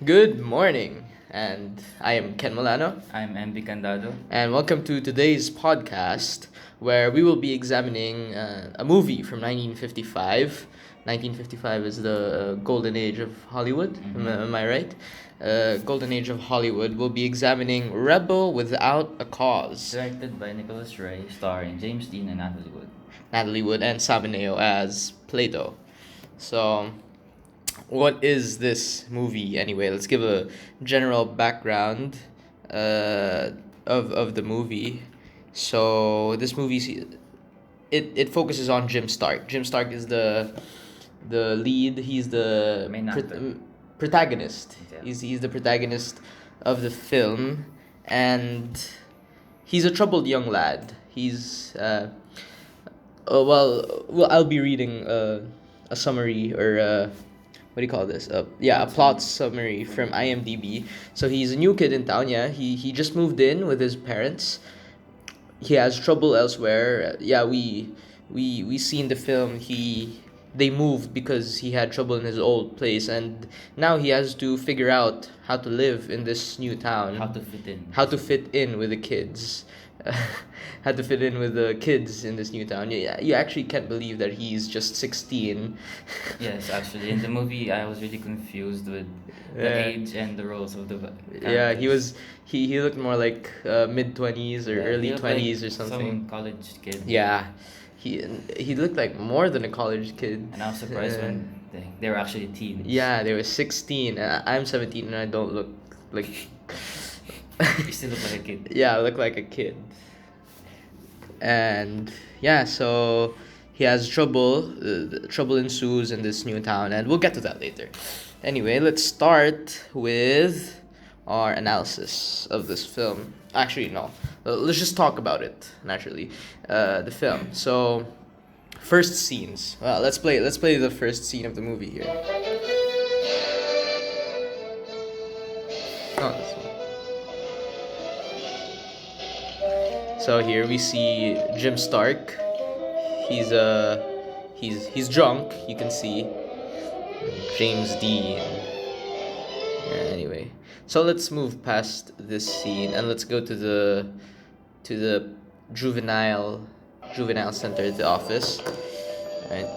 Good morning, and I am Ken Molano, I'm Candado. and welcome to today's podcast where we will be examining a movie from 1955. 1955 is the golden age of Hollywood, am I right? Golden age of Hollywood. We'll be examining Rebel Without a Cause. Directed by Nicholas Ray, starring James Dean and Natalie Wood. Natalie Wood and Sabaneo as Plato. So, what is this movie anyway? Let's give a general background of the movie. So this movie it focuses on Jim Stark. Jim Stark is the lead. He's the Main actor. protagonist. Yeah. He's the protagonist of the film, and he's a troubled young lad. He's I'll be reading a summary or what do you call this? Yeah, a plot summary from IMDb. So he's a new kid in town. Yeah, he just moved in with his parents. He has trouble elsewhere. Yeah, we see in the film they moved because he had trouble in his old place, and now he has to figure out how to live in this new town. How to fit in. How to fit in with the kids. Had to fit in with the kids in this new town. You actually can't believe that he's just 16. Yes, actually, in the movie, I was really confused with the Yeah. age and the roles of the Yeah, characters. he looked more like mid 20s or Yeah, early he looked like 20s or something. Some college kid. Yeah. He looked like more than a college kid. And I was surprised when they were actually teens. Yeah, they were 16. I'm 17 and I don't look like You still look like a kid. Yeah, I look like a kid. And yeah, so he has trouble. Trouble ensues in this new town, and we'll get to that later. Anyway, let's start with our analysis of this film. Actually, no. Let's just talk about it naturally. The film. So, first scenes. Well, let's play. Let's play the first scene of the movie here. Oh, this one. So here we see Jim Stark. He's he's drunk. You can see James Dean. Anyway, so let's move past this scene and let's go to the juvenile center, the office. Right.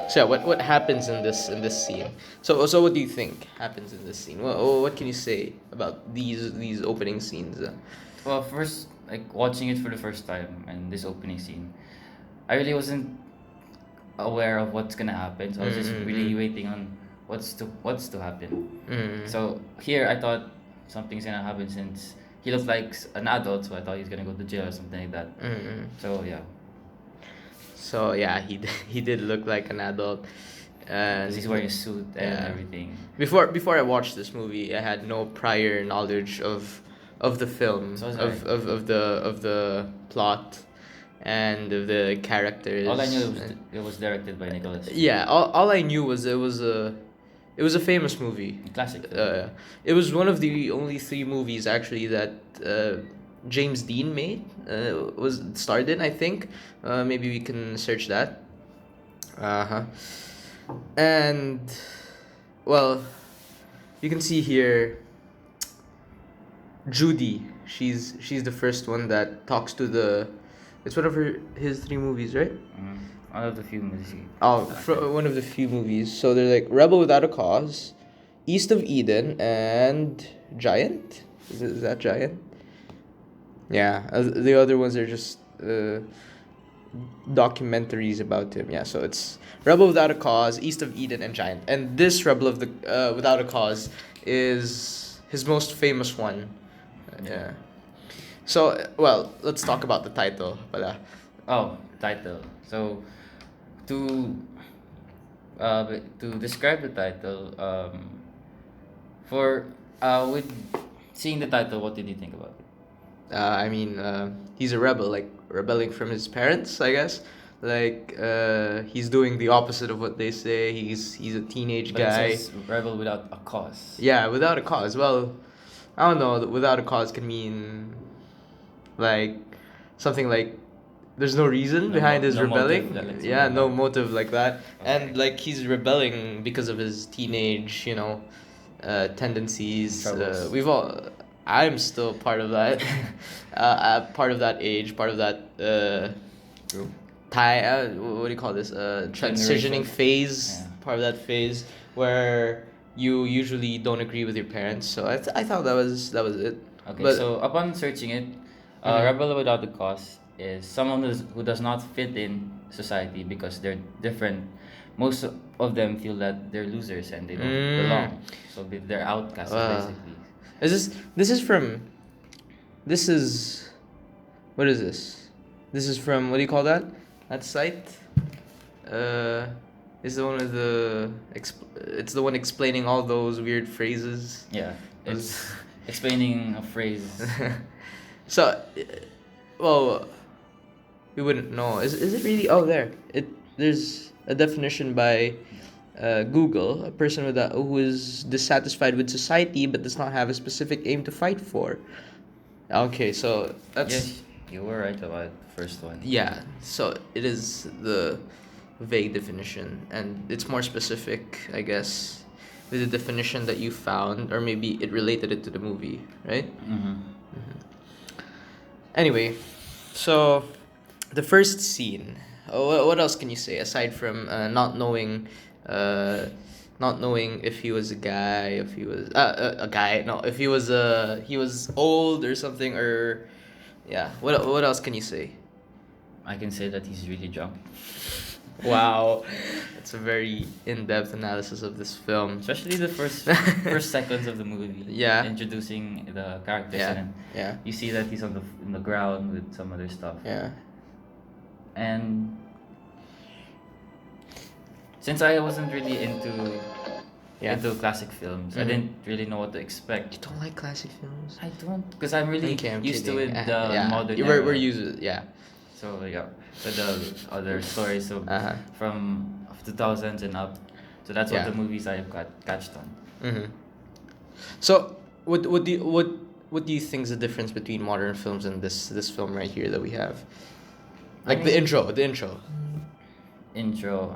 So yeah, what happens in this scene? So what do you think happens in this scene? What can you say about these opening scenes? Well, first, like watching it for the first time and this opening scene, I really wasn't aware of what's gonna happen. So I was just really waiting on what's to happen. So here I thought something's gonna happen since he looked like an adult, so I thought he's gonna go to jail or something like that. So yeah, So yeah, he did look like an adult, and 'cause he's wearing a suit and yeah. everything. Before I watched this movie, I had no prior knowledge of the film, So was of the plot, and of the characters. All I knew and- it was directed by Nicholas. Yeah, all I knew was it was a famous movie. Classic. It was one of the only three movies actually that James Dean made. Was starred in, I think. Maybe we can search that. Uh-huh. And well, you can see here Judy. She's the first one that talks to the. It's one of his three movies, right? One of the few movies. Oh, one of the few movies. So they're like Rebel Without a Cause, East of Eden, and Giant. Is that Giant? Yeah, the other ones are just documentaries about him. Yeah, so it's Rebel Without a Cause, East of Eden, and Giant. And this Rebel of the Without a Cause is his most famous one. Yeah. So well, let's talk about the title. Pala. Oh, title. So, to to describe the title, for with seeing the title, what did you think about it? I mean, he's a rebel, like rebelling from his parents, I guess. Like he's doing the opposite of what they say. He's a teenage But it guy. says rebel without a cause. Yeah, without a cause. Well, I don't know. Without a cause can mean like something like there's no reason behind his no motive rebelling. that lets him Yeah, no rebel. motive like that. And Okay. like he's rebelling because of his teenage, tendencies. Troubles. We've all. I'm still part of that. Part of that age, part of that Group. what do you call this? Transitioning Generation. phase. Yeah. Part of that phase where you usually don't agree with your parents. So I thought that was it. Okay, But so upon searching it, Mhm. rebel without a cause is someone who does not fit in society because they're different. Most of them feel that they're losers and they don't Mm. belong. So they're outcasts Uh, basically. this is from this is what is this? This is from what do you call that? That site? Uh, is the one with it's the one explaining all those weird phrases. Yeah, Those it's explaining a phrase. so, well, we wouldn't know. Is it really? Oh, there's a definition by Google. A person who is dissatisfied with society but does not have a specific aim to fight for. Okay, so that's Yes, you were right about the first one. yeah. So it is the vague definition, and it's more specific, I guess, with the definition that you found, or maybe it related it to the movie, right? Mm-hmm. Anyway, so the first scene. What else can you say aside from not knowing if he was a guy, if he was a guy, no, if he was old or something, or yeah. What else can you say? I can say that he's really drunk, Wow, that's a very in-depth analysis of this film. especially the first seconds of the movie. Yeah. Introducing the characters Yeah, and then yeah, you see that he's in the ground with some other stuff. yeah. And since I wasn't really Yeah. into classic films, I Mhm. didn't really know what to expect. You don't like classic films? I don't, because I'm really Okay, I'm used to kidding. it the Yeah, modern we're era. used. Yeah. So yeah, with the other stories Uh-huh. from 2000s and up. So that's Yeah. what the movies I've catched on. Mm-hmm. So, what do you think is the difference between modern films and this film right here that we have? I Like the mean- intro, the intro. Intro,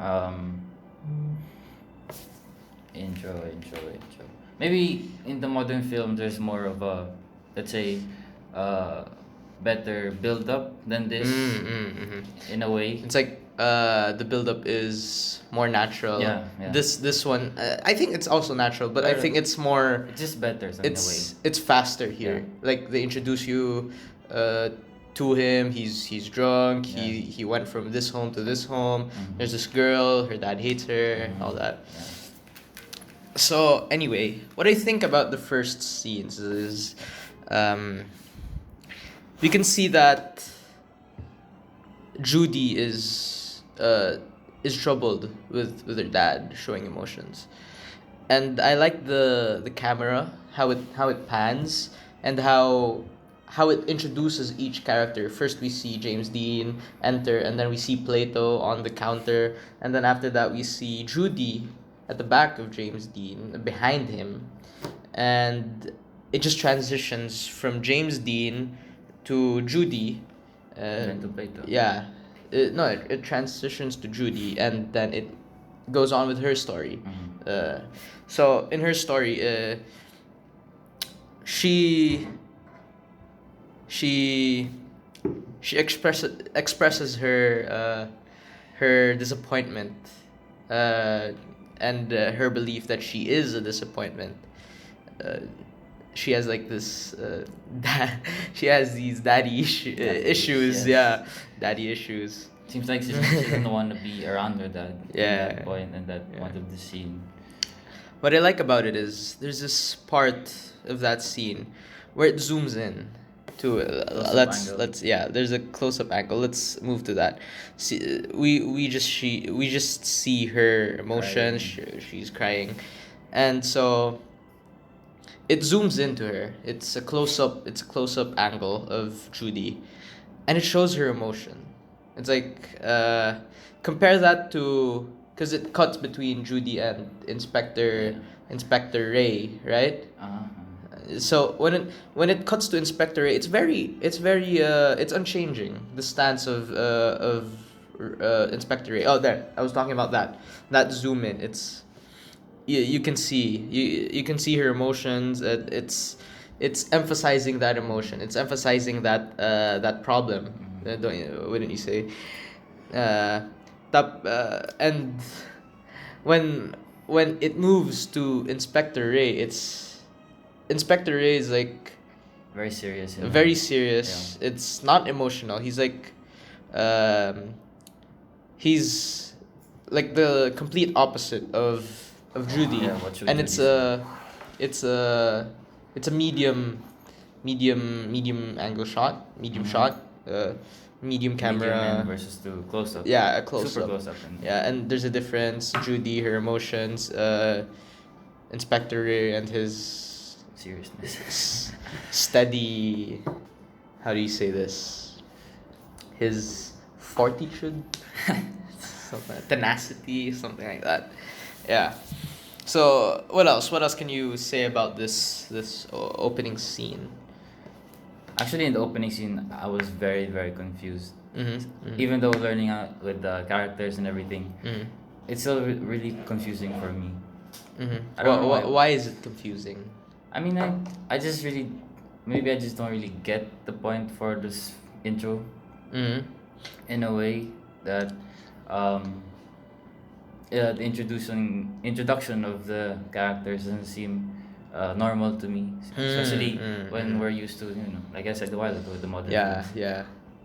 intro. Maybe in the modern film, there's more of a, let's say, better build up than this in a way. It's like the build up is more natural. Yeah, yeah. This one, I think it's also natural, but I think it's more. It's just better so in a way. It's faster here. Yeah. Like they introduce you to him. He's drunk. Yeah. He went from this home to this home. Mhm. There's this girl. Her dad hates her. Mhm. All that. Yeah. So anyway, what I think about the first scenes is, we can see that Judy is troubled with her dad showing emotions, and I like the camera, how it pans, and how it introduces each character. First we see James Dean enter, and then we see Plato on the counter, and then after that we see Judy at the back of James Dean behind him, and it just transitions from James Dean to Judy. And then to Plato. Yeah, no, it transitions to Judy, and then it goes on with her story. Mhm. So in her story, she she she expresses her disappointment, and her belief that she is a disappointment. Uh, she has like this she has these issues. Yes. Yeah, daddy issues. Seems like she doesn't want to be around her dad Yeah. at that point and that Yeah. point of the scene. What I like about it is there's this part of that scene where it zooms in to Close-up angle. there's a close up angle. Let's move to that. See, we just see her emotion. Crying. She's crying, and so it zooms into her. It's a close up. It's a close up angle of Judy, and it shows her emotion. It's like compare that to, because it cuts between Judy and Inspector Ray, right? Uh-huh. So when it cuts to Inspector Ray, it's unchanging. The stance of Inspector Ray. Oh, there. I was talking about that zoom in. You can see you can see her emotions. It's emphasizing that emotion. It's emphasizing that problem. Don't you, wouldn't you say? Uh, and when when it moves to Inspector Ray, Inspector Ray is like Very serious. very serious. It's not emotional. Um, he's like the complete opposite of Judy, Yeah, what should and Judy it's say? it's a it's a medium angle shot, medium Mhm. shot, medium Medium and camera. versus to close up. Yeah, a close Super up. close up. And Yeah, and there's a difference. Judy, her emotions, Inspector Ray, and his seriousness. steady. How do you say this? His fortitude, something tenacity, something like that. Yeah. So what else? What else can you say about this opening scene? Actually, in the opening scene, I was very, very confused. Mm-hmm. Even though learning out with the characters and everything, Mm-hmm. it's still really confusing for me. Mm-hmm. I don't know why. Why is it confusing? I mean, I just really, maybe I just don't really get the point for this intro Mm-hmm. in a way that, um, the introduction of the characters doesn't seem normal to me, especially when we're used to, like I said a while ago, the modern Yeah, films. yeah.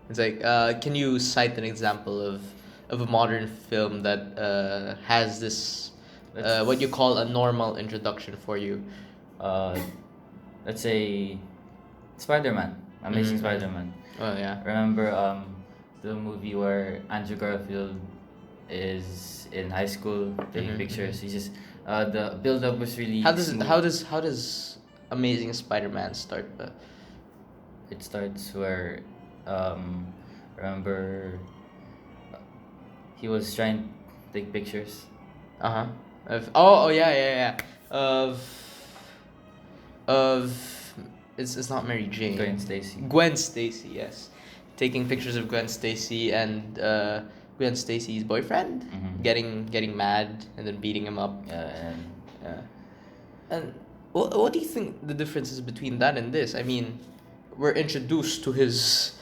It's like, can you cite an example of a modern film that has this, Let's what you call a normal introduction for you? uh, let's say Spider-Man, Amazing Mhm. Spider-Man. Oh yeah. Remember the movie where Andrew Garfield is in high school taking pictures. He just the build up was really smooth. How does Amazing Spider-Man start? It starts where um remember he was trying to take pictures. Uh-huh. Oh yeah, yeah, yeah. Of it's not Mary Jane. Gwen Stacy. Gwen Stacy, yes. Taking pictures of Gwen Stacy and Gwen Stacy's boyfriend Mhm. getting mad and then beating him up. And Yeah. And what do you think the difference is between that and this? I mean, we're introduced to his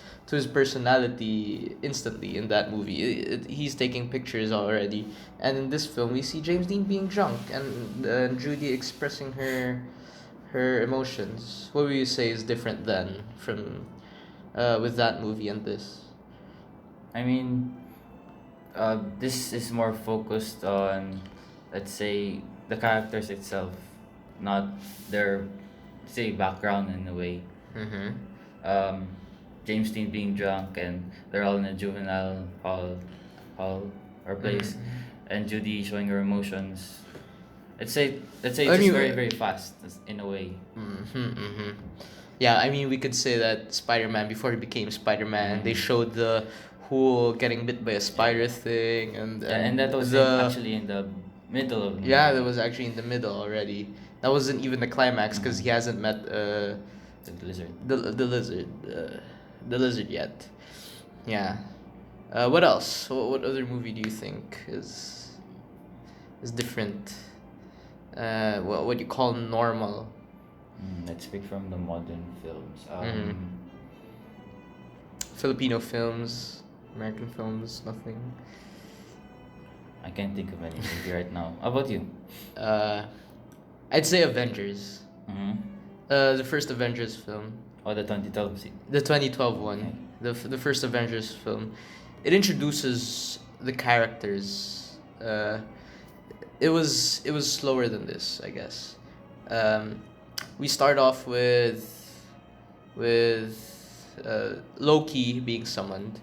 personality instantly in that movie. He's taking pictures already, and in this film we see James Dean being drunk and Judy expressing her emotions. What would you say is different then from with that movie and this? I mean, this is more focused on, let's say, the characters itself, not their, say, background in a way. Mm-hmm. um, James Dean being drunk and they're all in a juvenile hall or place, and Judy showing her emotions. Let's say I it's just mean, very very fast in a way. Mm-hmm. Yeah, I mean, we could say that Spider-Man, before he became Spider-Man, they showed the whole getting bit by a spider thing, And that was actually in the middle of the movie. yeah, that was actually in the middle already. That wasn't even the climax because he hasn't met The lizard. the lizard yet. Yeah. What else? What other movie do you think is different? What you call normal? Let's pick from the modern films. Filipino films, American films, nothing. I can't think of any movie right now. How about you? Uh, I'd say Avengers. Mm-hmm. The first Avengers film, Oh, the 2012 scene. the 2012 one, Okay. the first Avengers film. It introduces the characters. It was slower than this, I guess. We start off with Loki being summoned.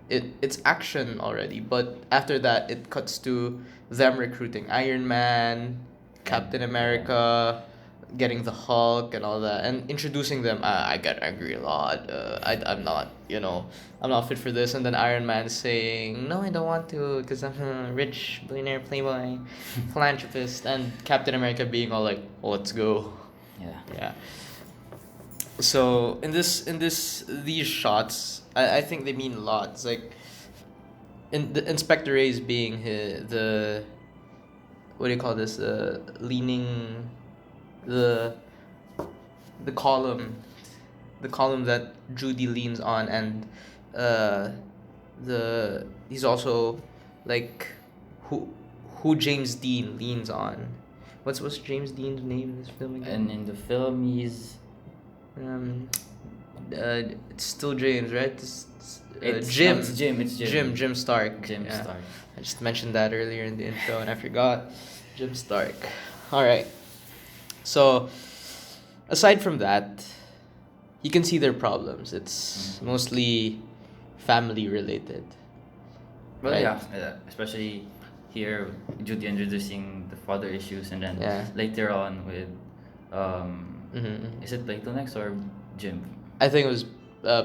It's action already, but after that it cuts to them recruiting Iron Man, Captain America, getting the Hulk and all that, and introducing them. I get angry a lot. I'm not fit for this. And then Iron Man saying, "No, I don't want to, because I'm a rich billionaire playboy, philanthropist." And Captain America being all like, "Well, let's go." Yeah. Yeah. So in these shots, I think they mean a lot. It's like in the Inspector A's being the what do you call this? Leaning the the column the column that Judy leans on, and uh the he's also like who who James Dean leans on. What's James Dean's name in this film again? And in the film, he's Um, it's still James, right? it's Jim. no, it's Jim. It's Jim. Jim Stark. Jim Yeah. Stark. I just mentioned that earlier in the intro and I forgot. Jim Stark. All right. So, aside from that, you can see their problems. It's mostly family related. Well, Right. yeah, especially here, Judy introducing the father issues, and then Yeah. later on with, Mm-hmm. is it Plato next or Jim? I think it was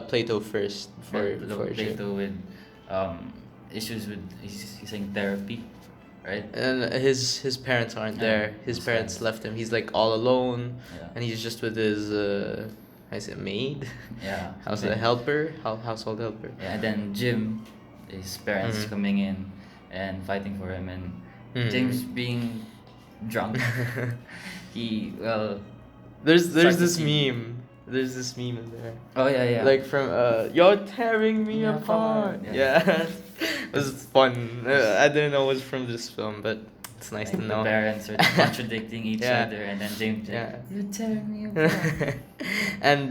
Plato first before Jim. Plato with, issues with he's saying therapy, right? And his parents aren't Yeah, there. His his parents parents. left him. He's like all alone, Yeah. and he's just with his I say maid, Yeah. household helper. Yeah, and then Jim, his parents Mhm. coming in and fighting for him, and Mhm. James being drunk. He well. There's Start to this see- meme. There's this meme in there. Oh yeah. Like from you're tearing me Yeah, apart. apart. Yeah. It was fun. I didn't know it was from this film, but it's nice Like to the know. parents are contradicting each Yeah. other, and then James, Yeah. you're tearing me apart. And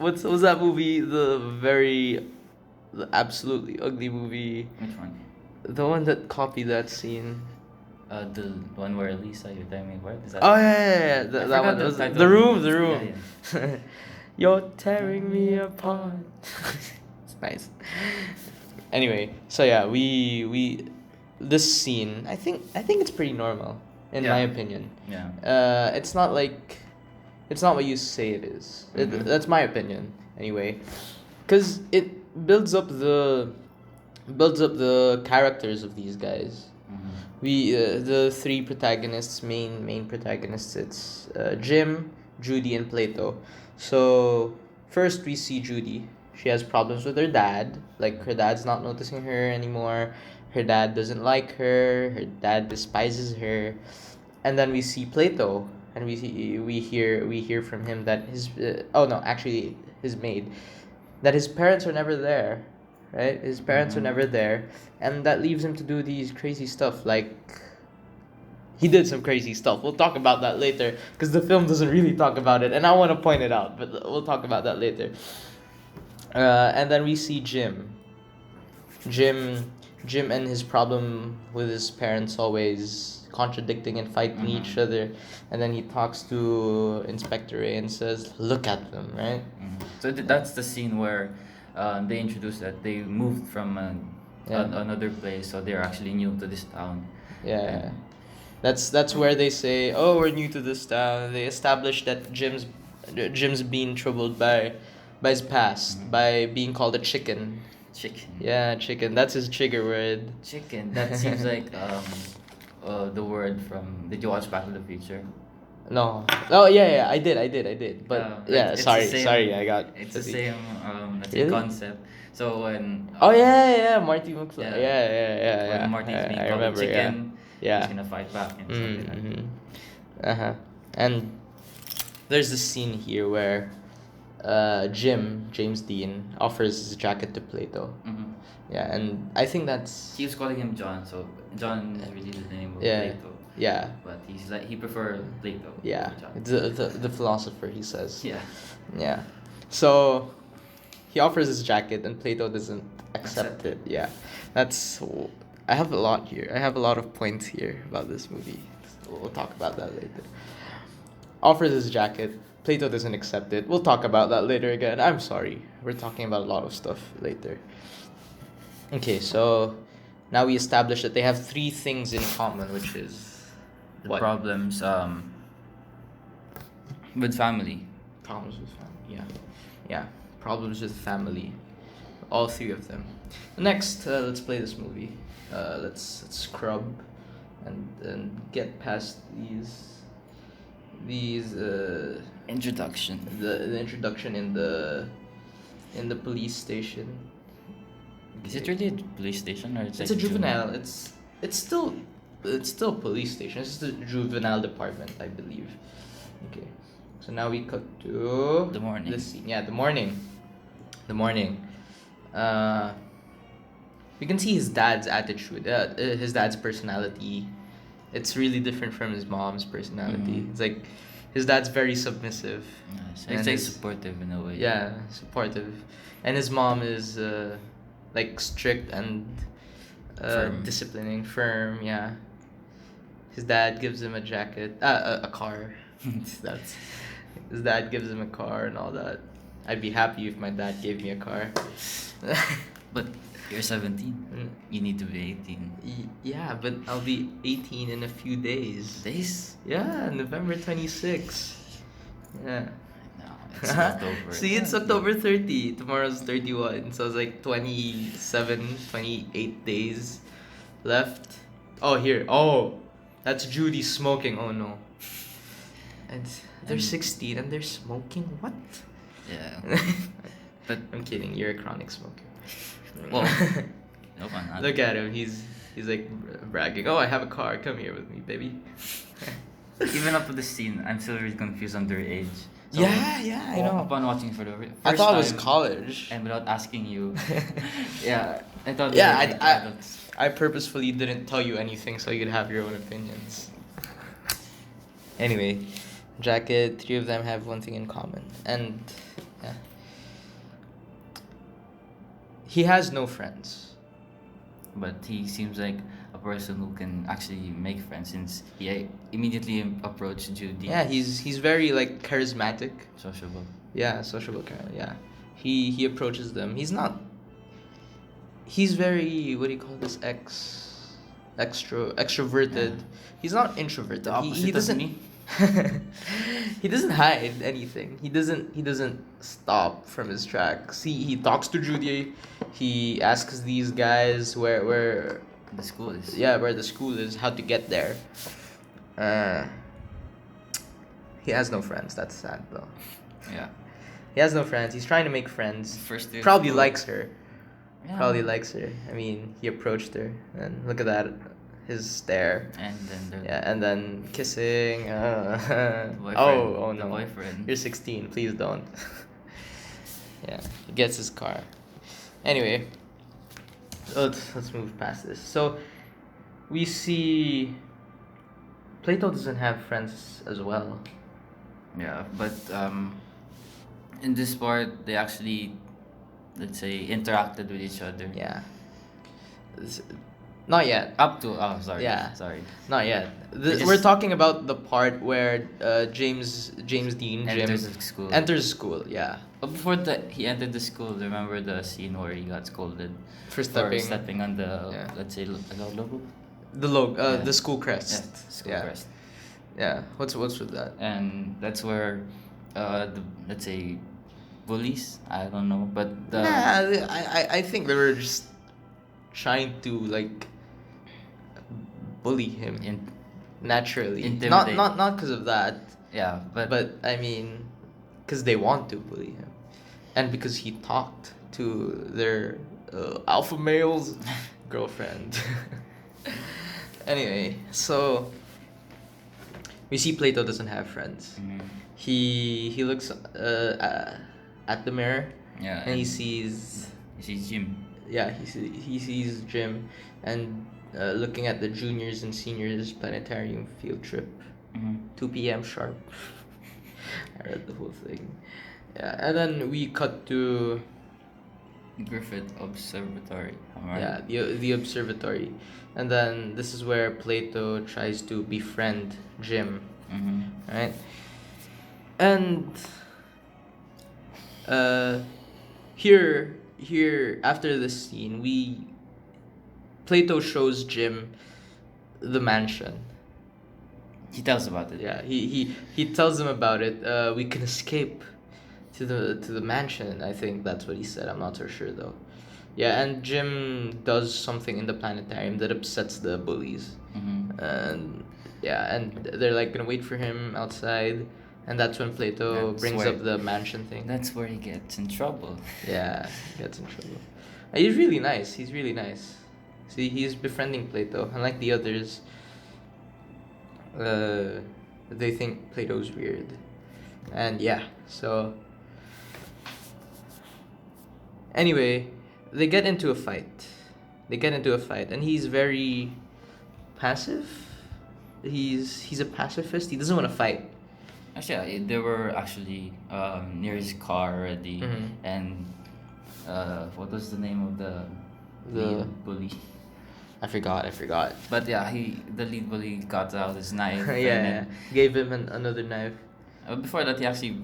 what was that movie? The absolutely ugly movie. Which one? The one that copied that scene. The one where Lisa, you're tearing me apart. Is that? Oh yeah. I That forgot one. the Was title the of room. the The movie. room. You're tearing me apart. It's nice. Anyway, so yeah, we this scene. I think it's pretty normal in Yeah. my opinion. Yeah. It's not like, it's not what you say it is. Mhm. That's my opinion anyway, because it builds up the characters of these guys. Mhm. We the three protagonists, main protagonists. It's Jim, Judy, and Plato. So first we see Judy. She has problems with her dad. Like her dad's not noticing her anymore. Her dad doesn't like her. Her dad despises her. And then we see Plato, and we hear from him that his oh no, actually his maid, that his parents are never there, right? His parents are Mhm. never there, and that leaves him to do these crazy stuff. Like he did some crazy stuff. We'll talk about that later because the film doesn't really talk about it, and I want to point it out, but we'll talk about that later. And then we see Jim, Jim, and his problem with his parents always contradicting and fighting each Mhm. other, and then he talks to Inspector A and says, "Look at them," right? Mhm. So that's the scene where, they introduced that they moved from Yeah. another place, so they're actually new to this town. Yeah. That's where they say, "Oh, we're new to this town." They establish that Jim's being troubled by his past, Mhm. by being called a chicken. Chicken. Yeah, chicken. That's his trigger word. Chicken. That seems like the word from. Did you watch Back to the Future? No. Oh yeah, I did. But Like, yeah, it's the sorry, same- I got. It's the fuzzy. same let's say Really? concept. So when Oh yeah, Marty McFly. Yeah. Yeah. when Martin's being I called remember. a chicken, Yeah. he's gonna fight back and something like that. Mm-hmm. Uh-huh. And there's this scene here where James Dean, offers his jacket to Plato. Mhm. Yeah, and I think that's He was calling him John, so John is really the name of yeah, Plato. yeah, But he's like he prefer Plato. yeah. over John. The philosopher, he says. Yeah. Yeah. So he offers his jacket and Plato doesn't accept Accept it. Yeah. That's I have a lot here. I have a lot of points here about this movie. We'll talk about that later. Offers his jacket. Plato doesn't accept it. We'll talk about that later again. I'm sorry. We're talking about a lot of stuff later. Okay, so now we established that they have three things in common, which is The what? problems with family. Problems with family. Yeah. Yeah. Problems with family. All three of them. Next, let's play this movie. Let's scrub and get past these Introduction. the introduction in the police station. Is it really a police station or it's It's like a juvenile. It's still a police station. It's just the juvenile department, I believe. Okay, so now we cut to The morning. the scene. Yeah, the morning. The morning. Uh, we can see his dad's attitude. His dad's personality. It's really different from his mom's personality. Mhm. It's like his dad's very submissive. Yes, And it's like his- supportive in a way. Yeah, supportive, and his mom is like strict and Firm. disciplining, firm. Yeah, his dad gives him a jacket, a car. That's his dad gives him a car and all that. I'd be happy if my dad gave me a car. But you're 17. Mm, You need to be 18. yeah, but I'll be 18 in a few days. Days? Yeah, November 26th. Yeah. No, it's October. See, it's October 30. Tomorrow's 31. So it's like 27, 28 days left. Oh, here. Oh, that's Judy smoking. Oh, no. And they're And- 16 and they're smoking? What? Yeah. But I'm kidding. You're a chronic smoker. well, no fun. Look at him. He's like bragging. Oh, I have a car. Come here with me, baby. Even up to this scene, I'm still really confused on their age. Yeah, I know. Upon watching for the first I thought it was time, college. and without asking you, yeah, I thought. Yeah, they were like I- adults. I purposefully didn't tell you anything so you could have your own opinions. Anyway, jacket, three of them have one thing in common. And yeah. He has no friends. But he seems like a person who can actually make friends since he immediately approached Judy. Yeah, he's very like charismatic. Sociable. Yeah, sociable kind. Yeah. He approaches them. He's very, what do you call this, extroverted. Yeah. He's not introverted. The opposite he of doesn't me. he doesn't hide anything. He doesn't stop from his tracks. He talks to Judy. He asks these guys where The school is. where the school is, how to get there. He has no friends. That's sad though. Yeah. He has no friends. He's trying to make friends. First day of Probably school. likes her. Yeah. Probably likes her. I mean, he approached her, and look at that, his stare. And then the Yeah, and then kissing. boyfriend. Oh the no. boyfriend. You're 16. Please don't. Yeah, he gets his car. Anyway, let's move past this. So, we see Plato doesn't have friends as well. Yeah, but in this part they actually, let's say, interacted with each other. Yeah. Not yet. Up to sorry. Yeah. Sorry. Not yet. just- We're talking about the part where James Dean Enters Jim the school. enters school. Yeah, But before that, he entered the school. Remember the scene where he got scolded for for stepping on the Yeah. let's say logo. the Yeah. the school crest. Yeah, school yeah. crest. Yeah. What's with that? And that's where, the let's say, bullies. I don't know, but the Nah, I think they were just trying to like bully him in naturally. Intimidate. Not because of that, yeah, but I mean, because they want to bully him, and because he talked to their alpha male's girlfriend. Anyway, so we see Plato doesn't have friends. Mhm. He looks at the mirror Yeah, and he sees Jim. he sees Jim and looking at the juniors and seniors planetarium field trip, Mm-hmm. 2 p.m. sharp. I read the whole thing. Yeah, and then we cut to Griffith Observatory. Am I right? yeah the observatory, and then this is where Plato tries to befriend Jim, Mm-hmm. right? And here after this scene, Plato shows Jim the mansion. He tells about it. Yeah, he tells him about it. We can escape to the mansion. I think that's what he said. I'm not so sure though. Yeah, and Jim does something in the planetarium that upsets the bullies, Mm-hmm. and Yeah, and they're like gonna wait for him outside, and that's when Plato That's brings where- up the mansion thing. That's where he gets in trouble. Yeah, he gets in trouble. And he's really nice. He's really nice. See, he's befriending Plato, unlike the others. Uh, they think Plato's weird, and yeah. So anyway, they get into a fight. They get into a fight, and he's very passive. He's a pacifist. He doesn't want to fight. Actually, they were actually near his car already, Mhm. and what was the name of the The- lead bully? I forgot. But yeah, the lead bully got out his knife. Yeah, and yeah. then, Gave him another knife. before that, he actually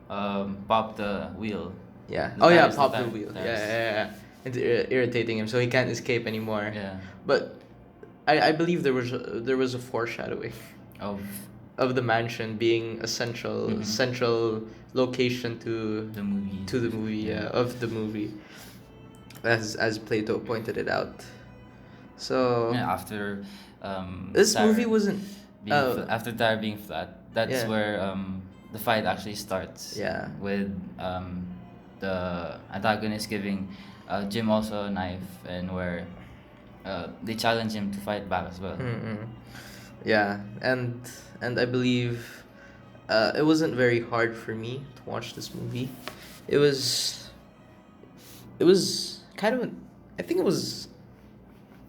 popped the wheel. Yeah. The Oh yeah, tires, pop the tires, wheel. Yeah, tires. yeah, yeah. It's irritating him, so he can't escape anymore. Yeah. But I believe there was a foreshadowing Of of the mansion being a Mhm. central location to the movie. the movie. Yeah, of the movie. As Plato pointed it out. So Yeah, after this Tyre movie wasn't. being Oh. after Tyre being flat, that's Yeah. where the fight actually starts. Yeah. With the antagonist giving Jim also a knife, and where they challenge him to fight back as well. Mm-mm. Yeah, and I believe it wasn't very hard for me to watch this movie. It was kind of I think it was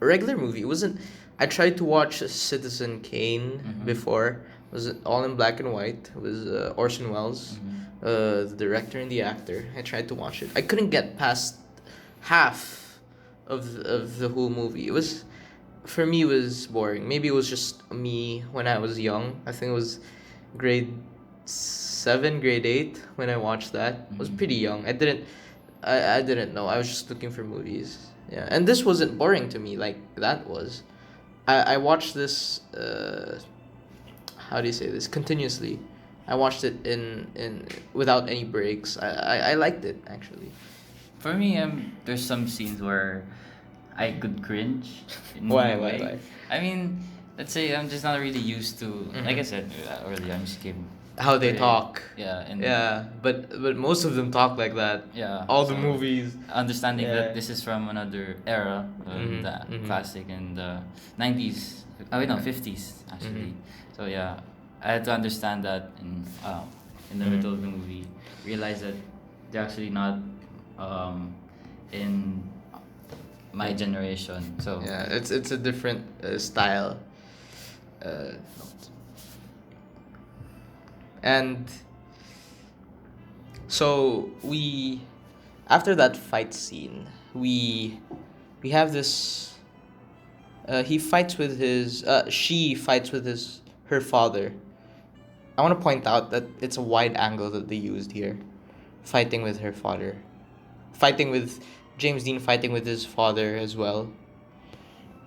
a regular movie. It wasn't. I tried to watch Citizen Kane Mhm. before. It was all in black and white. It was Orson Welles, the director and the actor. I tried to watch it. I couldn't get past half of the whole movie. It was, for me, it was boring. Maybe it was just me when I was young. I think it was grade 7, grade 8 when I watched that. I was Mhm. pretty young. I didn't know. I was just looking for movies. Yeah, and this wasn't boring to me like that was. I watched this. How do you say this? Continuously. I watched it in without any breaks. I liked it actually. For me, there's some scenes where I could cringe. In Why, a why, way. why? I mean, let's say I'm just not really used to. Like I Mhm. said earlier, I'm just kidding. How they talk. Yeah, and Yeah, but most of them talk like that. Yeah, All the so movies. understanding Yeah. that this is from another era, Mhm, the mhm. classic in the 90s. I mean, no, 50s actually. So yeah, I had to understand that in the Mhm. middle of the movie, realize that they're actually not in my generation. So Yeah, it's a different style. And so after that fight scene, we have this. He fights with his. She fights with her father. I want to point out that it's a wide angle that they used here, fighting with her father, fighting with James Dean, fighting with his father as well.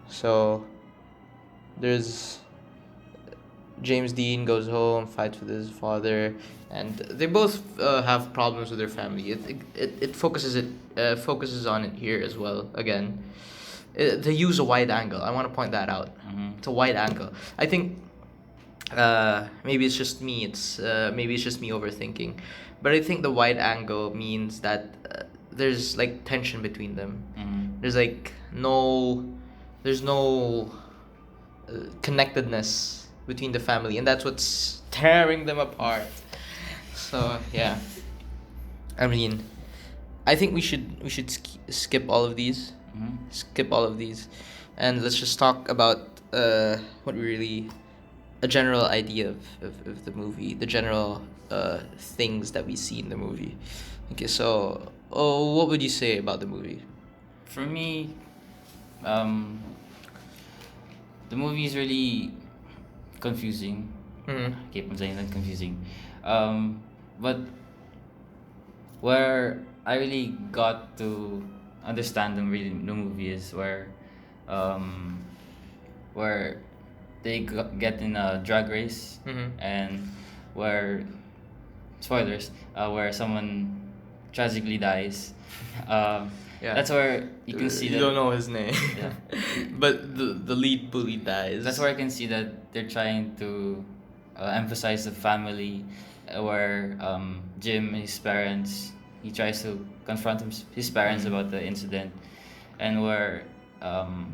So there's James Dean goes home, fights with his father, and they both have problems with their family. It focuses on it here as well. Again, they use a wide angle. I want to point that out. Mhm. It's a wide angle. I think maybe it's just me. Maybe it's just me overthinking, but I think the wide angle means that there's like tension between them. Mhm. There's like there's no connectedness between the family, and that's what's tearing them apart. So yeah, I mean, I think we should skip all of these, Mhm. and let's just talk about what we really a general idea of the movie, the general things that we see in the movie. Okay, so what would you say about the movie? For me, um, the movie is really confusing. Mm-hmm. I keep on saying that confusing. But where I really got to understand the movie is um, where they get in a drag race, Mm-hmm. and where spoilers, where someone tragically dies. Yeah. That's where you can see You that. don't know his name. Yeah. But the lead bully dies. That's where I can see that they're trying to emphasize the family, where Jim, his parents, he tries to confront his parents about the incident, and where um,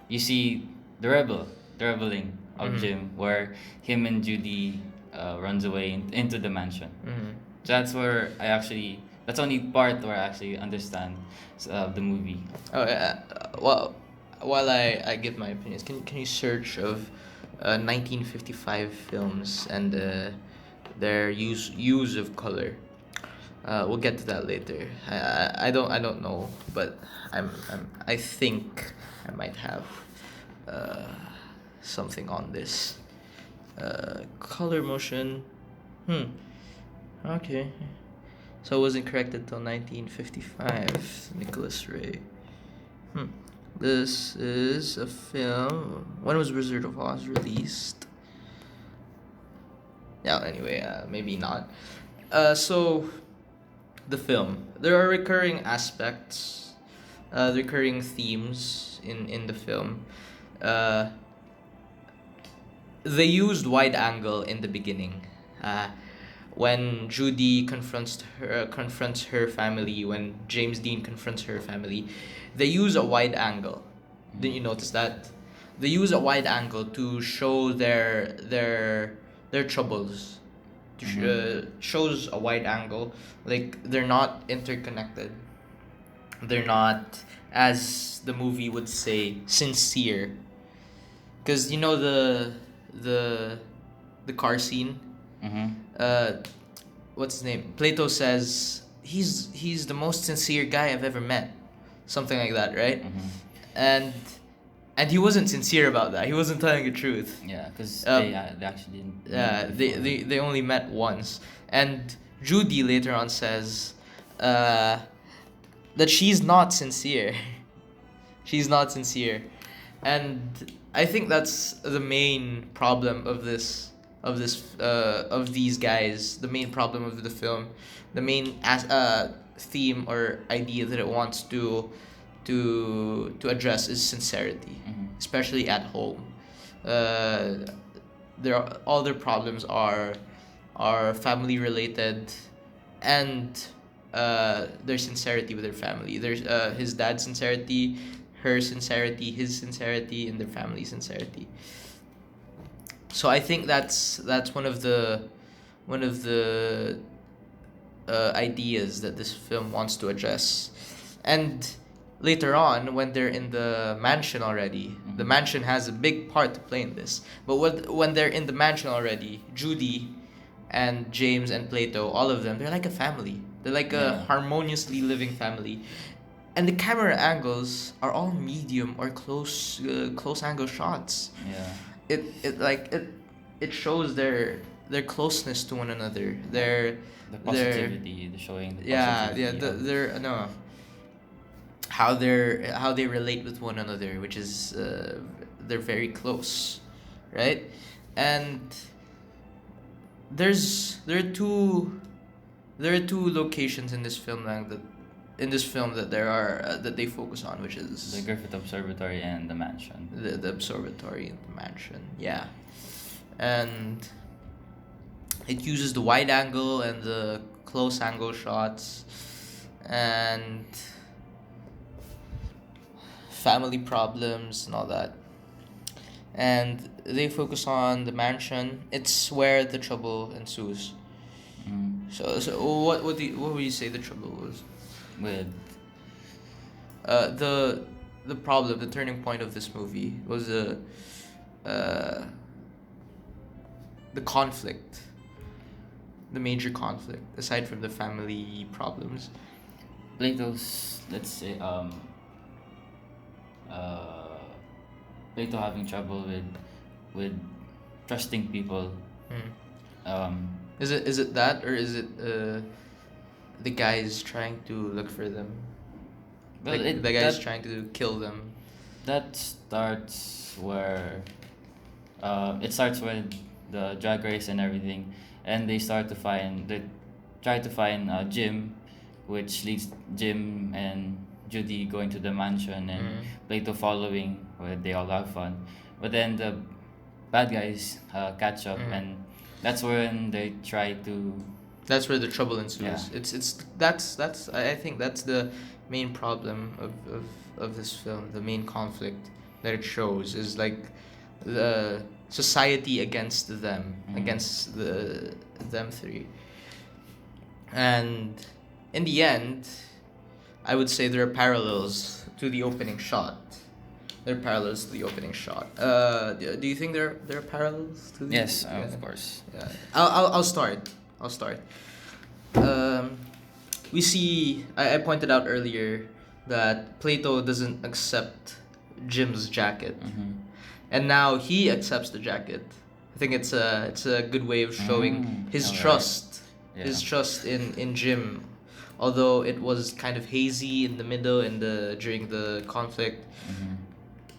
you see the the rebelling of Jim, where him and Judy runs away into the mansion. That's where that's the only part where I actually understand the movie. Oh yeah. Well, while I give my opinions, can you search of 1955 films and their use of color? We'll get to that later. I don't know, but I think I might have uh, something on this. Color motion. Hmm. Okay. So it wasn't corrected till 1955. Nicholas Ray. This is a film. When was Wizard of Oz released? Yeah, anyway, maybe not. So, the film. There are recurring aspects, recurring themes in the film. Uh, they used wide angle in the beginning. When Judy confronts her family, when James Dean confronts her family, they use a wide angle. Didn't you notice that? They use a wide angle to show their troubles. Shows a wide angle, like they're not interconnected. They're not, as the movie would say, sincere. Cause you know the the car scene. Uh, what's his name? Plato says he's the most sincere guy I've ever met, something like that, right? And and he wasn't sincere about that. He wasn't telling the truth. Yeah, because they actually didn't. Yeah, meet they, before. they only met once, and Judy later on says that she's not sincere. She's not sincere, and I think that's the main problem of these guys. The main problem of the film, the main theme or idea that it wants to address is sincerity, especially at home. Uh, all their problems are family related, and their sincerity with their family. There's his dad's sincerity, her sincerity, his sincerity, and their family sincerity. So I think that's one of the ideas that this film wants to address. And later on, when they're in the mansion already, the mansion has a big part to play in this. But when they're in the mansion already, Judy and James and Plato, all of them, they're like a family. They're like a harmoniously living family. And the camera angles are all medium or close angle shots. Yeah. It shows their closeness to one another. The positivity, the showing the positivity. They're no how they relate with one another, which is they're very close, right? And there are two locations in this film that there are that they focus on, which is The Griffith Observatory and the mansion. the observatory and the mansion. Yeah, and it uses the wide angle and the close angle shots and family problems and all that. And they focus on the mansion. It's where the trouble ensues. So what would you say the trouble was? With The problem, the turning point of this movie was the conflict, the major conflict, aside from the family problems. Plato's, let's say, Plato having trouble with trusting people. Is it that, or is it the guys trying to look for them? Well, The guys trying to kill them. that starts where it starts with the drag race and everything, and they try to find Jim, which leads Jim and Judy going to the mansion and Mm. Plato following, where they all have fun. But then the bad guys catch up, Mm. and that's when they try to. That's where the trouble ensues. Yeah. It's that's I think that's the main problem of this film. The main conflict that it shows is like the society against them, against them three. And in the end, I would say there are parallels to the opening shot. There are parallels to the opening shot. Do you think there are parallels to the? Yes, Yeah. of course. Yeah. I'll start. I'll start. Um, we see. I pointed out earlier that Plato doesn't accept Jim's jacket, and now he accepts the jacket. I think it's a good way of showing his alright. trust, Yeah. his trust in Jim, although it was kind of hazy in the middle and during the conflict.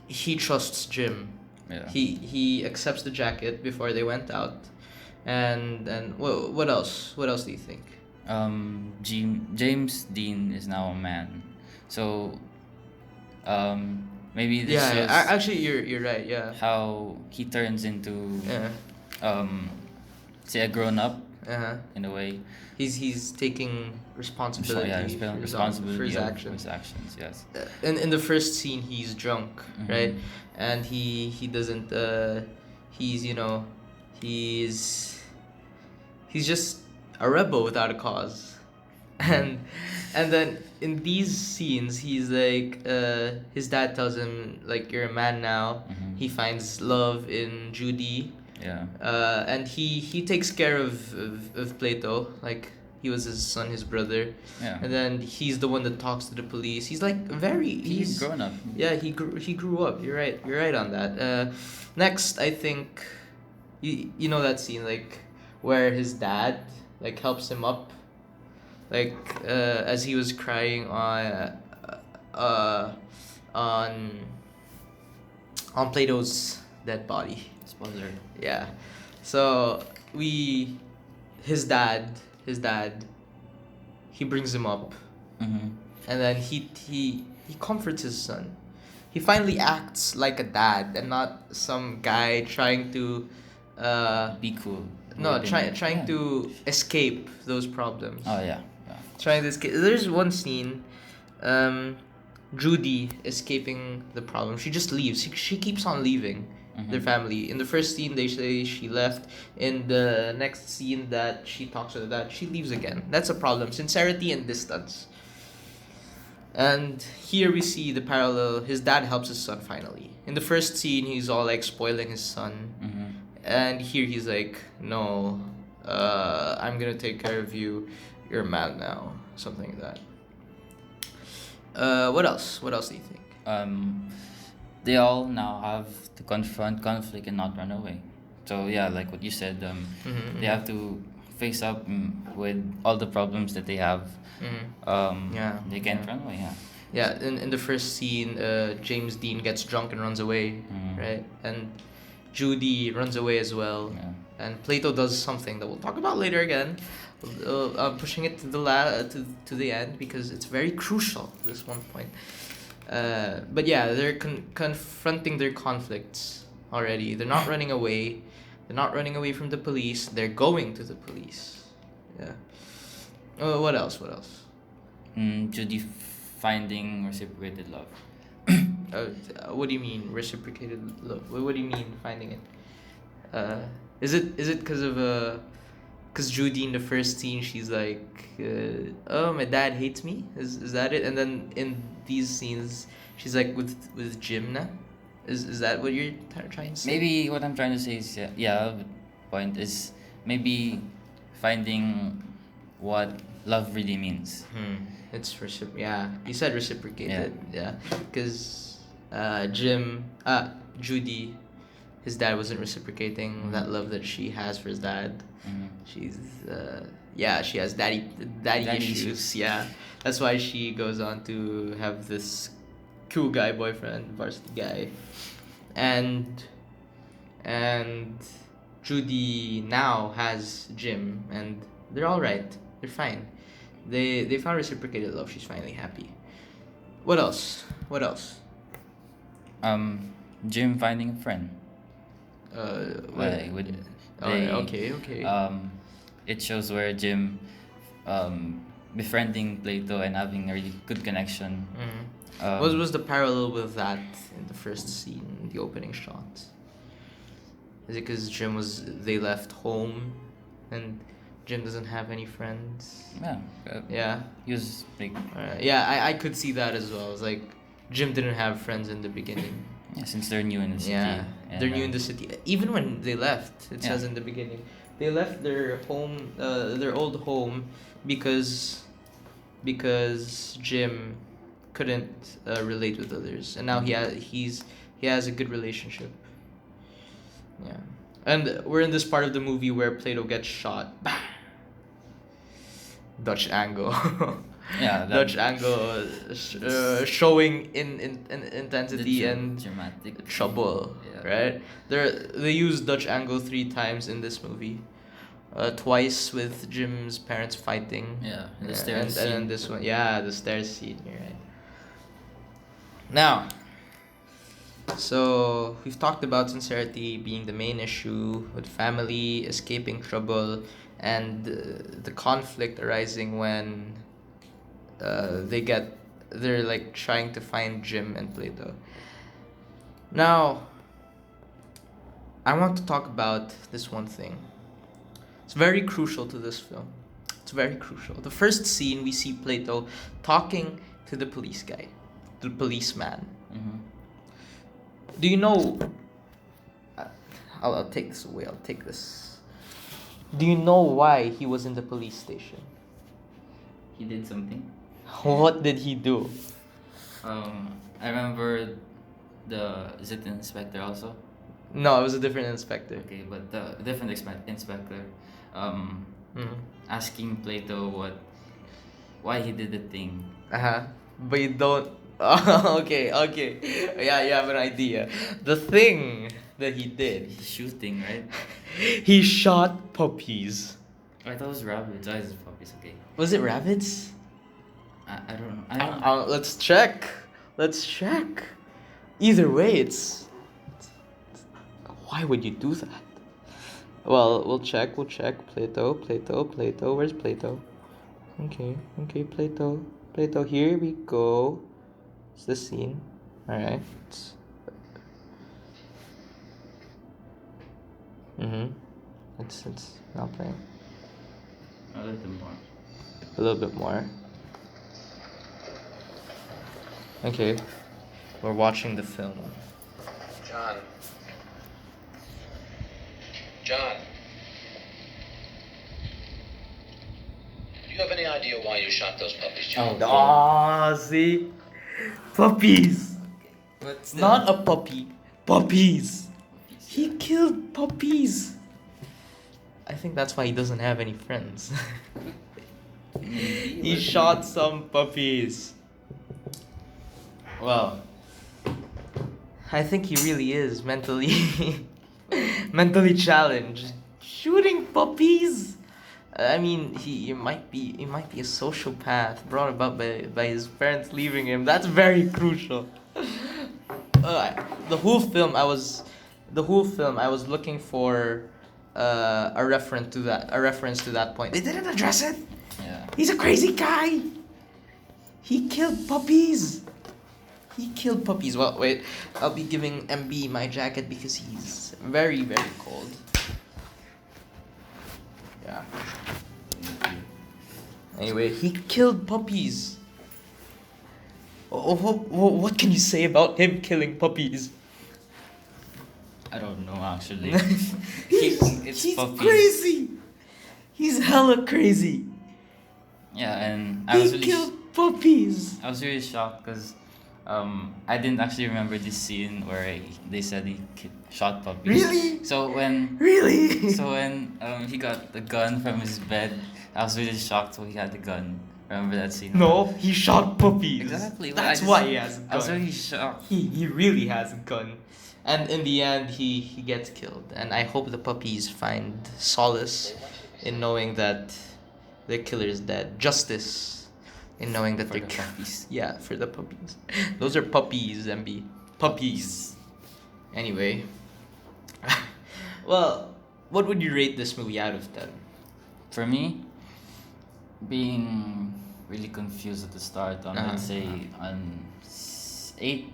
He trusts Jim. Yeah. He accepts the jacket before they went out, and what else? What else do you think? James Dean is now a man, so maybe this Yeah, shows actually, you're right. Yeah. how he turns into Yeah. say a grown up Uh-huh. in a way. He's taking responsibility, for Responsibility his of actions. his actions. Yes. In the first scene, he's drunk, right? And he doesn't. He's he's just a rebel without a cause, and then in these scenes, he's like, his dad tells him like, you're a man now. He finds love in Judy. Yeah. And he takes care of Plato, like he was his son, his brother. Yeah. And then he's the one that talks to the police. He's like He's grown up. Yeah, he grew up. You're right on that. Next, I think you know that scene like where his dad like helps him up, like as he was crying uh on Plato's dead body. Spoiler. Yeah. So his dad, he brings him up, and then he comforts his son. He finally acts like a dad and not some guy trying to Be cool. trying to escape those problems. Oh yeah. Trying to escape. There's one scene, Judy escaping the problem. She just leaves. She keeps on leaving their family. In the first scene, they say she left. In the next scene that she talks to that, she leaves again. That's a problem. Sincerity and distance. And here we see the parallel. His dad helps his son finally. In the first scene, he's all like spoiling his son. And here he's like, no, I'm gonna take care of you. You're a man now. Something like that. What else? What else do you think? They all now have to confront conflict and not run away. So yeah, like what you said, they have to face up with all the problems that they have. Yeah. They can't run away. Yeah. Yeah, in the first scene, James Dean gets drunk and runs away, right? And Judy runs away as well. Yeah. And Plato does something that we'll talk about later again. Pushing it to to the end because it's very crucial. This one point. But yeah, they're confronting their conflicts already. They're not running away. They're not running away from the police. They're going to the police. Yeah. What else? What else? Judy finding reciprocated love. What do you mean reciprocated love? What do you mean finding it? Is it because of because Judy in the first scene she's like, oh, my dad hates me. Is that it? And then in these scenes she's like with Jim now. Is that what you're trying to say? Maybe what I'm trying to say is the point is maybe finding what love really means. It's yeah. You said reciprocated. Yeah. Because Judy, his dad wasn't reciprocating that love that she has for his dad. She's she has daddy issues. Yeah, that's why she goes on to have this cool guy boyfriend, varsity guy, and Judy now has Jim, and they're all right. They're fine. They found reciprocated love. She's finally happy. What else? What else? Jim finding a friend. What? Like with Oh, yeah, they okay, okay. it shows where Jim befriending Plato and having a really good connection. What Um, was the parallel with that in the first scene, the opening shot? Is it because they left home, and Jim doesn't have any friends? yeah, Yeah. he was like Yeah, I could see that as well. It's like Jim didn't have friends in the beginning. yeah, since they're new in the city. Yeah, And, they're new in the city. Even when they left, it Yeah. says in the beginning, they left their home, their old home, because Jim couldn't relate with others, and now he has a good relationship. Yeah, and we're in this part of the movie where Plato gets shot. Dutch angle. Yeah, that- Dutch angle showing in intensity the and dramatic trouble, Yeah. right? They use Dutch angle 3 times in this movie. Twice with Jim's parents fighting. Yeah, and the Yeah, stairs and scene. then this one, yeah, the stairs scene. You're right. Now, so we've talked about sincerity being the main issue with family, escaping trouble, and the conflict arising when they're like trying to find Jim and Plato. Now, I want to talk about this one thing. It's very crucial to this film. It's very crucial. The first scene, we see Plato talking to the police guy, the policeman. Mm-hmm. Do you know? I'll take this away. I'll take this. Do you know why he was in the police station? He did something. What did he do? I remember is it the inspector also? No, it was a different inspector. Okay, but the different inspector, Mm-hmm. asking Plato why he did the thing. But you don't. Okay. Yeah, you have an idea. The thing that he did, He's shooting, right? he shot puppies. I thought it was rabbits. I was puppies. Okay. Was it rabbits? I don't know. I don't. Let's check. Let's check. Either way, it's. Why would you do that? Well, we'll check. Plato. Where's Plato? Okay, Plato. Here we go. It's the scene. Alright. It's not playing. A little more. A little bit more. Okay. We're watching the film. John. Do you have any idea why you shot those puppies, John? Ah, see? Puppies! But still, Not a puppy. Puppies! He killed puppies! I think that's why he doesn't have any friends. He shot some puppies. Well, I think he really is mentally mentally challenged. Shooting puppies. I mean, he might be a sociopath brought about by his parents leaving him. That's very crucial. The whole film I was looking for a reference to that point. They didn't address it. Yeah. He's a crazy guy. He killed puppies. Well, wait. I'll be giving MB my jacket because he's very, very cold. Yeah. Anyway, he killed puppies. What can you say about him killing puppies? I don't know actually. He's puppies. crazy. He's hella crazy. Yeah, and I was He really killed puppies. I was really shocked because I didn't actually remember this scene where they said he shot puppies. Really? So when Really? he got the gun from his bed, I was really shocked when he had the gun. Remember that scene? No, he shot puppies. Exactly. That's why he has a gun. I was really shocked. He really has a gun. And in the end, he gets killed. And I hope the puppies find solace in knowing that the killer is dead. Justice in knowing that For they're the puppies. Yeah, for the puppies. Those are puppies, MB. Puppies. Anyway, well, what would you rate this movie out of 10? For me, being really confused at the start, let's say on 8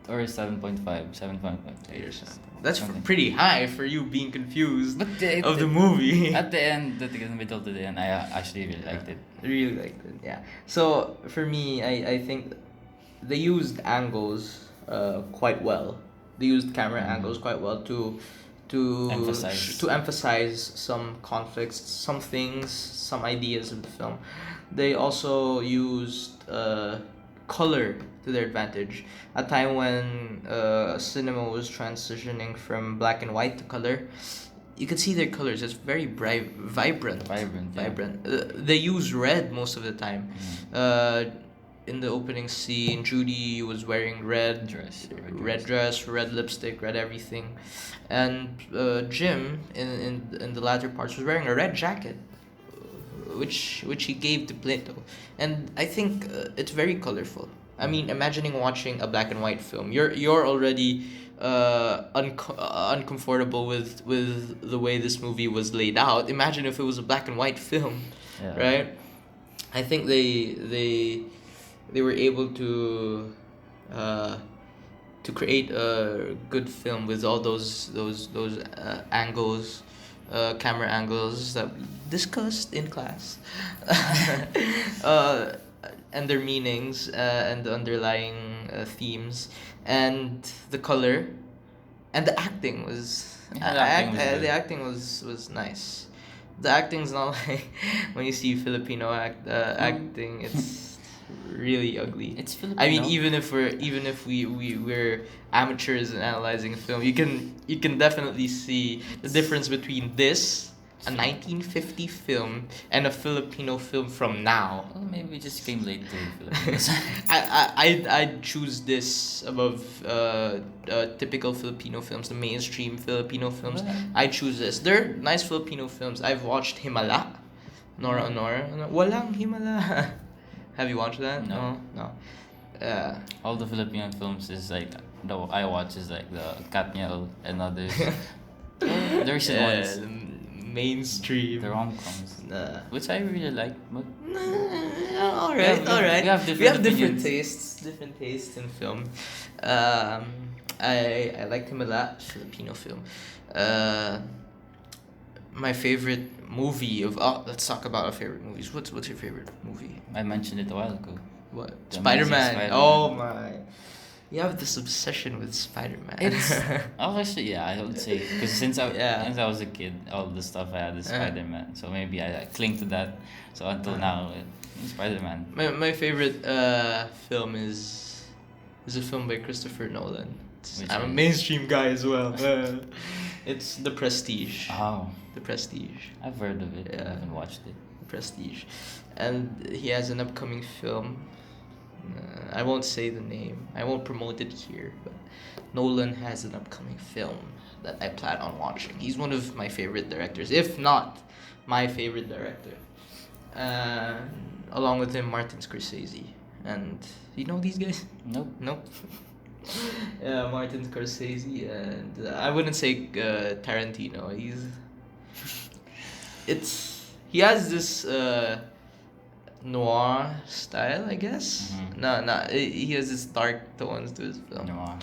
or 7.5, 7.5. That's Something. pretty high for you being confused But of the movie. At the end, in the middle to the end, I actually really liked it. Really liked it, yeah. So for me, I think they used angles quite well. They used camera angles quite well to emphasize some conflicts, some things, some ideas of the film. They also used color to their advantage. A time when cinema was transitioning from black and white to color, you can see their colors. It's very bright, vibrant. Vibrant, yeah. Vibrant. They use red most of the time. In the opening scene, Judy was wearing red dress, red lipstick, red everything, and Jim in the latter parts was wearing a red jacket, which he gave to Plato, and I think it's very colorful. I mean, imagining watching a black and white film, you're already uncomfortable with the way this movie was laid out. Imagine if it was a black and white film, Yeah. right? I think they were able to create a good film with all those angles, camera angles that we discussed in class, and their meanings, and the underlying themes, and the color, and the acting was. The acting was nice. The acting's not like when you see Filipino acting, it's really ugly. It's Filipino. I mean, even if we're amateurs in analyzing a film, you can definitely see the difference between this, a 1950 film, and a Filipino film from now. Well, maybe we just came late to Filipinos. I'd choose this above typical Filipino films, the mainstream Filipino films. Yeah. I choose this. They're nice Filipino films. I've watched Himala, Nora Honora, Walang Himala. Have you watched that? No. No. All the Filipino films is like I watch is like the Katniel and others. The recent ones, the mainstream. the rom-coms, which I really like. But All right. we have different different opinions. tastes. Different tastes in film. I liked him a lot. Filipino film. My favorite movie of let's talk about our favorite movies. What's your favorite movie? I mentioned it a while ago. What? The Spider-Man. Amazing Spider-Man. Oh my. You have this obsession with Spider-Man. It's actually, yeah, I would say, because since I was a kid, all the stuff I had is Uh-huh. Spider-Man, so maybe I cling to that. So until now, it's Spider-Man. My favorite film is a film by Christopher Nolan. Which I'm a is? mainstream guy as well. It's The Prestige. Oh, The Prestige. I've heard of it. Yeah. I haven't watched it. The Prestige, and he has an upcoming film. I won't say the name. I won't promote it here, but Nolan has an upcoming film that I plan on watching. He's one of my favorite directors, if not my favorite director. Along with him, Martin Scorsese. And you know these guys? Nope. Nope. Yeah, Martin Scorsese, and I wouldn't say Tarantino. He has this noir style, I guess. Mhm. No, he has this dark tones to his film. Noir.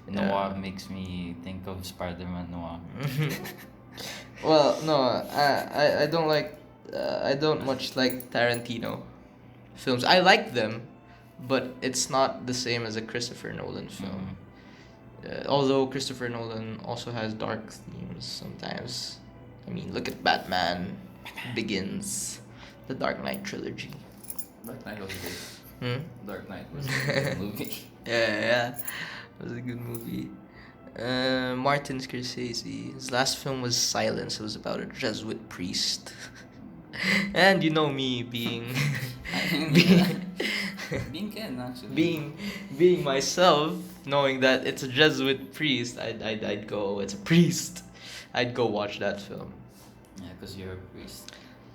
Yeah. Noir makes me think of Spider-Man Noir. Well, no, I don't like. I don't much like Tarantino films. I like them, but it's not the same as a Christopher Nolan film. Although Christopher Nolan also has dark themes sometimes. I mean, look at Batman Begins, the Dark Knight trilogy. Dark Knight was good. Dark Knight was a good movie. Yeah, it was a good movie. Martin Scorsese, his last film was Silence. It was about a Jesuit priest. And you know me being Being Ken, actually. being myself, knowing that it's a Jesuit priest, I'd go. It's a priest. I'd go watch that film. Yeah, because you're a priest.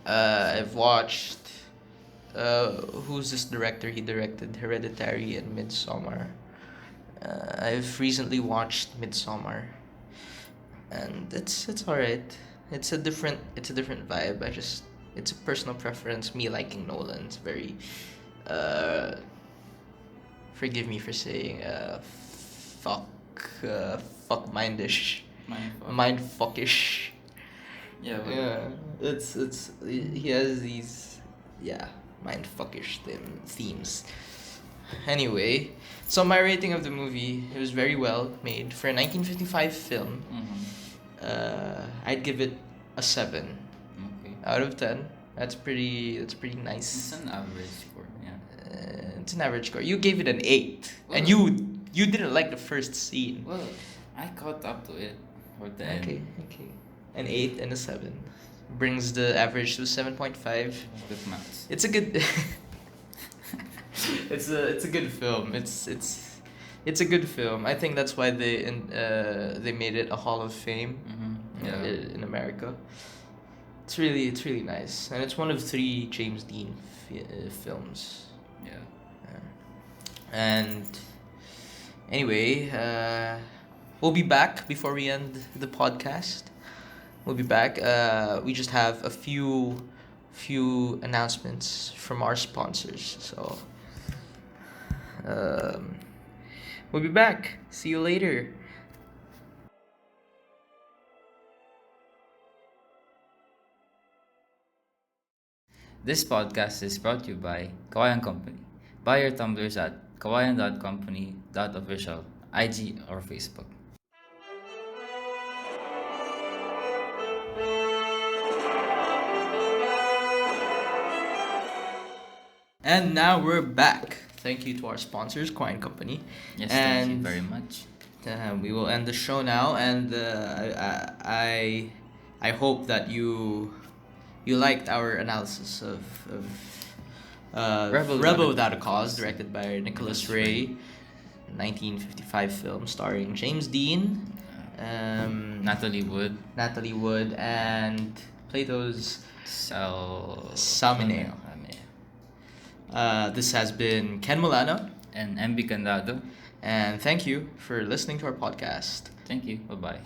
I've watched who's this director? He directed Hereditary and Midsommar. I've recently watched Midsommar, and it's alright. It's a different vibe. It's a personal preference. Me liking Nolan. It's very uh forgive me for saying fuck fuck mindish Mindfuck. mind fuckish. Yeah, but Yeah, it's he has these, yeah, mind fuckish themes. Anyway, so my rating of the movie, it was very well made for a 1955 film. I'd give it a 7 okay. out of 10. That's pretty It's nice. an average score. Yeah. It's an average score. You gave it an 8, and Well- you didn't like the first scene. Well, I caught up to it for the end. Okay. An 8 and a 7 brings the average to 7.5. Good maths. It's a good it's a good film. It's a good film. I think that's why they made it a Hall of Fame Yeah. in America. It's really nice, and it's one of 3 James Dean films. Yeah. And anyway, we'll be back before we end the podcast. We'll be back. We just have a few announcements from our sponsors. So we'll be back. See you later. This podcast is brought to you by Kawayan Company. Buy your tumblers at kawayan.company.official, IG or Facebook. And now we're back. Thank you to our sponsors, Coin Company. Yes, and thank you very much. We will end the show now, and I hope that you liked our analysis of Rebel Without a Cause, directed by Nicholas Ray, 1955 film starring James Dean, Natalie Wood, and Plato's Samineo. Samineo. This has been Ken Molano, And MB Candado. and thank you for listening to our podcast. Thank you. Bye bye.